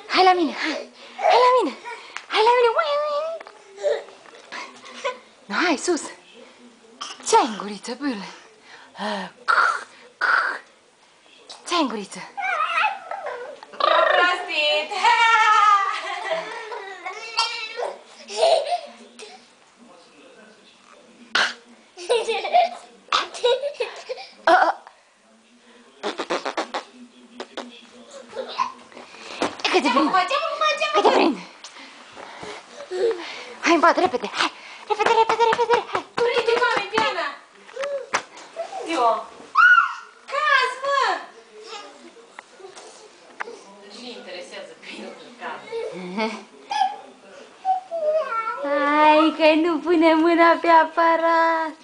Hai la mine, hai la mine, hai la mine, hai sus. Ce ai în guriță, bâle? Ce ai în guriță? Eu prostit! Că te prind! Că te prind! Hai în pat, repede! Hai! Repede, repede, repede! Hai! Prinde, mami, Diana! Eu! Caz, mă! Ce interesează pe el în caz? Hai că nu pune mâna pe aparat!